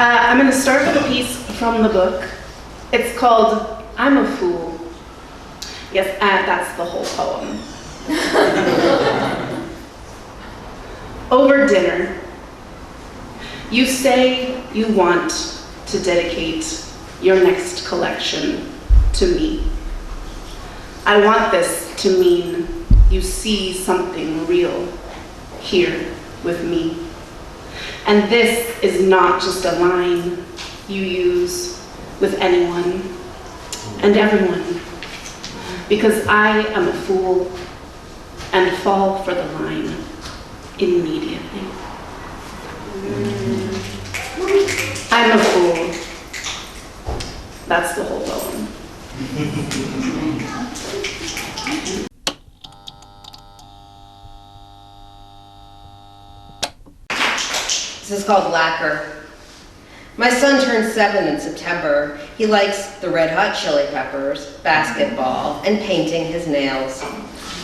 I'm going to start with a piece from the book. It's called I'm a Fool. Yes, that's the whole poem. Over dinner, you say you want to dedicate your next collection to me. I want this to mean you see something real here with me. And this is not just a line you use with anyone and everyone, because I am a fool and fall for the line immediately. I'm a fool. That's the whole poem. This is called Lacquer. My son turns 7 in September. He likes the Red Hot Chili Peppers, basketball, and painting his nails.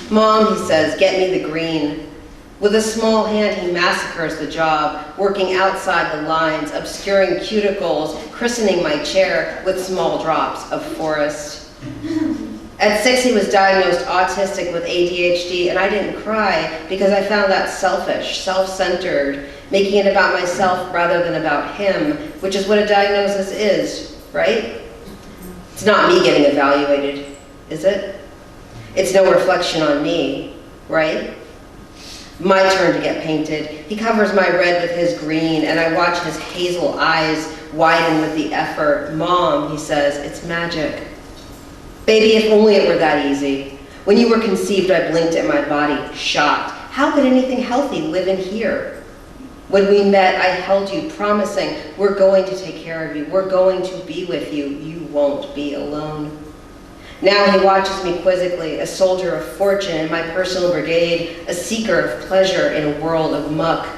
Mom, he says, get me the green. With a small hand, he massacres the job, working outside the lines, obscuring cuticles, christening my chair with small drops of forest. At 6, he was diagnosed autistic with ADHD, and I didn't cry because I found that selfish, self-centered, making it about myself rather than about him, which is what a diagnosis is, right? It's not me getting evaluated, is it? It's no reflection on me, right? My turn to get painted. He covers my red with his green, and I watch his hazel eyes widen with the effort. Mom, he says, it's magic. Baby, if only it were that easy. When you were conceived, I blinked at my body, shocked. How could anything healthy live in here? When we met, I held you, promising, we're going to take care of you. We're going to be with you. You won't be alone. Now he watches me quizzically, a soldier of fortune in my personal brigade, a seeker of pleasure in a world of muck.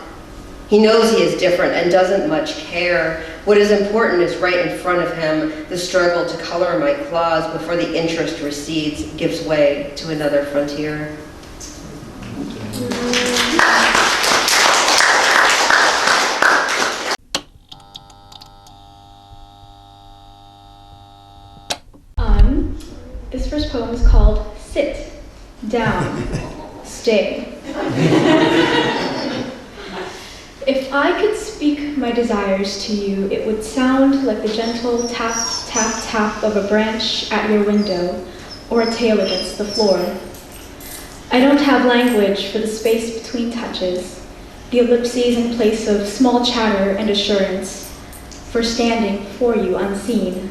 He knows he is different and doesn't much care. What is important is right in front of him. The struggle to color my claws before the interest recedes gives way to another frontier. This first poem is called Sit, Down, Stay. If I could speak my desires to you, it would sound like the gentle tap, tap, tap of a branch at your window or a tail against the floor. I don't have language for the space between touches, the ellipses in place of small chatter and assurance, for standing before you unseen.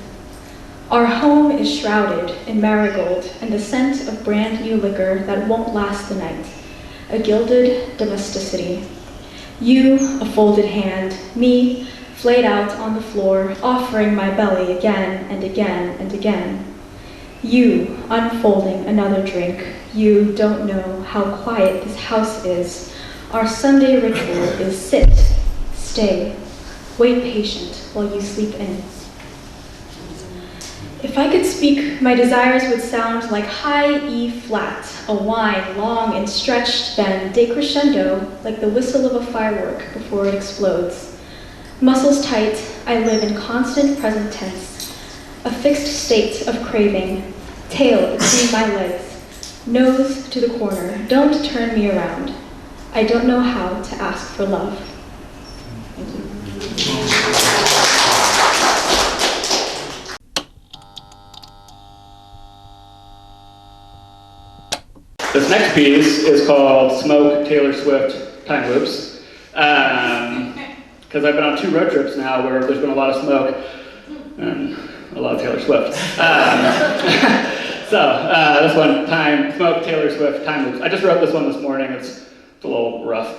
Our home is shrouded in marigold and the scent of brand new liquor that won't last the night, a gilded domesticity. You, a folded hand, me, flayed out on the floor, offering my belly again and again and again. You, unfolding another drink. You don't know how quiet this house is. Our Sunday ritual is sit, stay, wait patient while you sleep in. If I could speak, my desires would sound like high E flat, a whine long and stretched, then decrescendo, like the whistle of a firework before it explodes. Muscles tight, I live in constant present tense, a fixed state of craving, tail between my legs, nose to the corner, don't turn me around. I don't know how to ask for love. Thank you. This next piece is called Smoke, Taylor Swift, Time Loops. Because I've been on 2 road trips now where there's been a lot of smoke and a lot of Taylor Swift. This one, Smoke, Taylor Swift, Time Loops. I just wrote this one this morning. It's a little rough.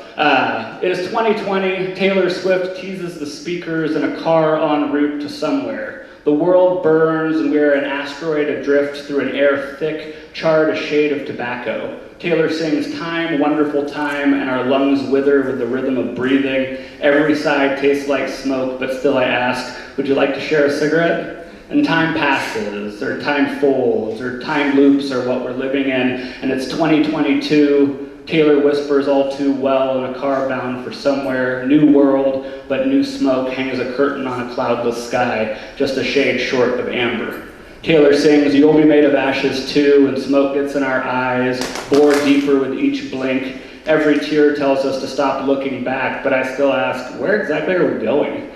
It is 2020. Taylor Swift teases the speakers in a car en route to somewhere. The world burns and we are an asteroid adrift through an air thick charred a shade of tobacco. Taylor sings time, wonderful time, and our lungs wither with the rhythm of breathing. Every sigh tastes like smoke, but still I ask, would you like to share a cigarette? And time passes, or time folds, or time loops are what we're living in, and it's 2022. Taylor whispers all too well in a car bound for somewhere. New world, but new smoke hangs a curtain on a cloudless sky, just a shade short of amber. Taylor sings, you'll be made of ashes too, and smoke gets in our eyes, bore deeper with each blink. Every tear tells us to stop looking back, but I still ask, where exactly are we going?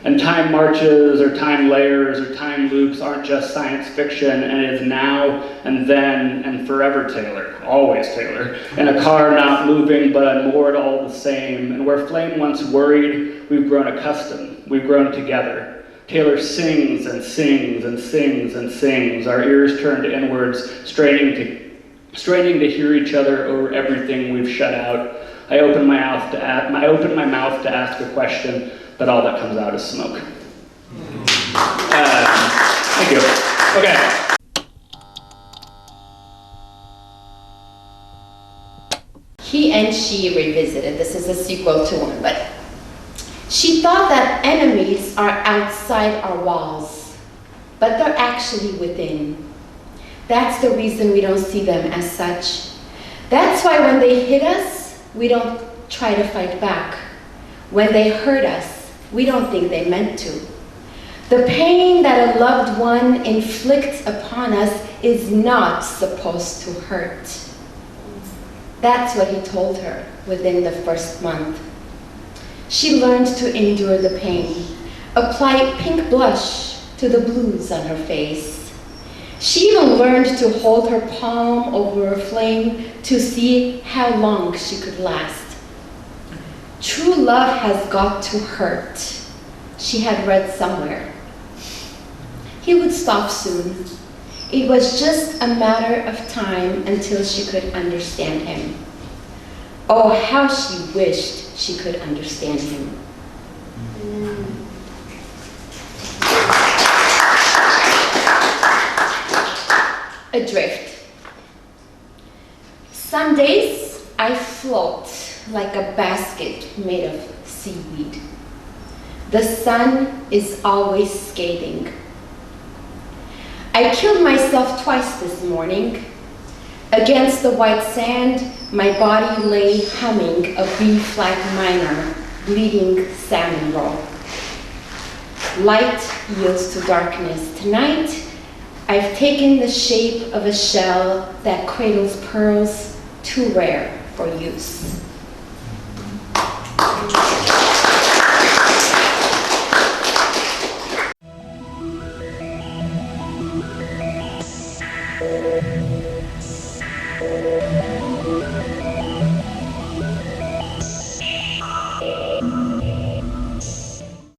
And time marches, or time layers, or time loops aren't just science fiction, and it is now, and then, and forever Taylor, always Taylor. In a car not moving, but unmoored all the same, and where flame once worried, we've grown accustomed, we've grown together. Taylor sings and sings and sings and sings, our ears turned inwards, straining to hear each other over everything we've shut out. I open my mouth to ask a question, but all that comes out is smoke. Thank you. Okay. He and she revisited. This is a sequel to one, but she thought that enemies are outside our walls, but they're actually within. That's the reason we don't see them as such. That's why when they hit us, we don't try to fight back. When they hurt us, we don't think they meant to. The pain that a loved one inflicts upon us is not supposed to hurt. That's what he told her within the first month. She learned to endure the pain, apply pink blush to the blues on her face. She even learned to hold her palm over a flame to see how long she could last. True love has got to hurt, she had read somewhere. He would stop soon. It was just a matter of time until she could understand him. Oh, how she wished she could understand him. Adrift. Some days I float like a basket made of seaweed. The sun is always scathing. I killed myself twice this morning. Against the white sand, my body lay humming a B-flat minor, bleeding salmon roll. Light yields to darkness. Tonight, I've taken the shape of a shell that cradles pearls too rare for use.